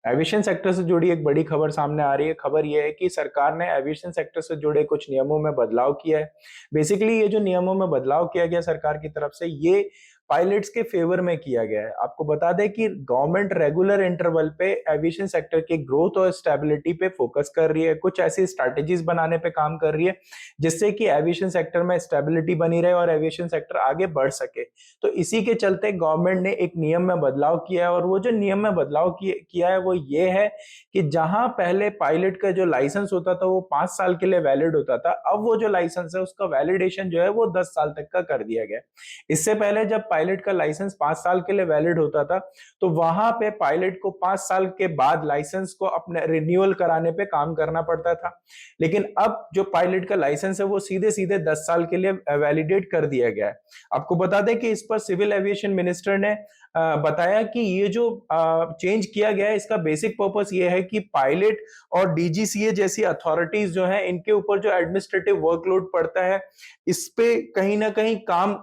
Aviation sector से जुड़ी एक बड़ी खबर सामने आ रही है। खबर यह है कि सरकार ने एविएशन सेक्टर से जुड़े कुछ नियमों में बदलाव किया है। बेसिकली ये जो नियमों में बदलाव किया गया सरकार की तरफ से, ये पायलट्स के फेवर में किया गया है। आपको बता दें कि गवर्नमेंट रेगुलर इंटरवल पे एविएशन सेक्टर की ग्रोथ और स्टेबिलिटी पे फोकस कर रही है, कुछ ऐसी स्ट्रैटेजीज बनाने पे काम कर रही है जिससे कि एविएशन सेक्टर में स्टेबिलिटी बनी रहे और एविएशन सेक्टर आगे बढ़ सके। तो इसी के चलते गवर्नमेंट ने एक नियम में बदलाव किया है, और वो जो नियम में बदलाव किया है वो ये है कि जहां पहले पायलट का जो लाइसेंस होता था वो 5 साल के लिए वैलिड होता था, अब वो जो लाइसेंस है उसका वैलिडेशन जो है वो 10 साल तक का कर दिया गया। इससे पहले जब पायलट का लाइसेंस 5 साल के लिए वैलिड होता था तो वहां पे पायलट को 5 साल के बाद लाइसेंस को अपने रिन्यूअल कराने पे काम करना पड़ता था। लेकिन अब जो पायलट का लाइसेंस है वो सीधे सीधे 10 साल के लिए वैलिडेट कर दिया गया है। आपको बता दें कि इस पर सिविल एविएशन मिनिस्टर ने बताया कि ये जो चेंज किया गया है इसका बेसिक पर्पस ये है कि पायलट और डीजीसीए जैसी अथॉरिटीज जो है इनके ऊपर जो एडमिनिस्ट्रेटिव वर्कलोड पड़ता है इस पे कहीं ना कहीं काम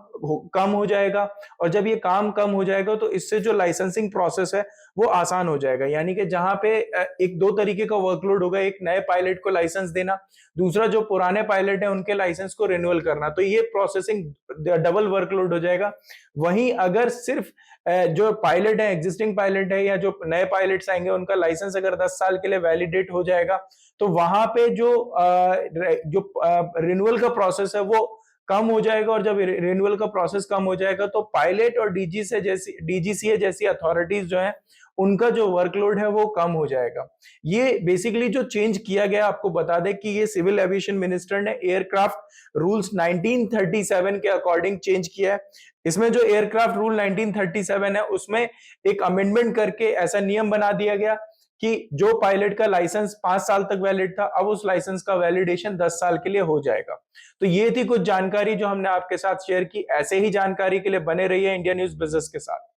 कम हो जाएगा। और जब ये काम कम हो जाएगा तो इससे जो लाइसेंसिंग प्रोसेस है वो आसान हो जाएगा। यानी कि जहां पे एक दो तरीके का वर्कलोड होगा, एक नए पायलट को लाइसेंस देना, दूसरा जो पुराने पायलट है उनके लाइसेंस को रिन्यूअल करना, तो ये प्रोसेसिंग डबल वर्कलोड हो जाएगा। वहीं अगर सिर्फ जो पायलट है, एग्जिस्टिंग पायलट है या जो नए पायलट्स आएंगे उनका लाइसेंस अगर 10 साल के लिए वैलिडेट हो जाएगा तो वहां पे जो रिन्यूअल का प्रोसेस है वो कम हो जाएगा। और जब रिन्यूअल का प्रोसेस कम हो जाएगा तो पायलट और डीजीसीए जैसी अथॉरिटीज जो है उनका जो वर्कलोड है वो कम हो जाएगा। ये बेसिकली जो चेंज किया गया, आपको बता दें कि ये सिविल एविएशन मिनिस्टर ने एयरक्राफ्ट रूल्स 1937 के अकॉर्डिंग चेंज किया है। इसमें जो एयरक्राफ्ट रूल 1937 है उसमें एक अमेंडमेंट करके ऐसा नियम बना दिया गया कि जो पायलट का लाइसेंस 5 साल तक वैलिड था अब उस लाइसेंस का वैलिडेशन 10 साल के लिए हो जाएगा। तो ये थी कुछ जानकारी जो हमने आपके साथ शेयर की। ऐसे ही जानकारी के लिए बने रहिए इंडिया न्यूज बिजनेस के साथ।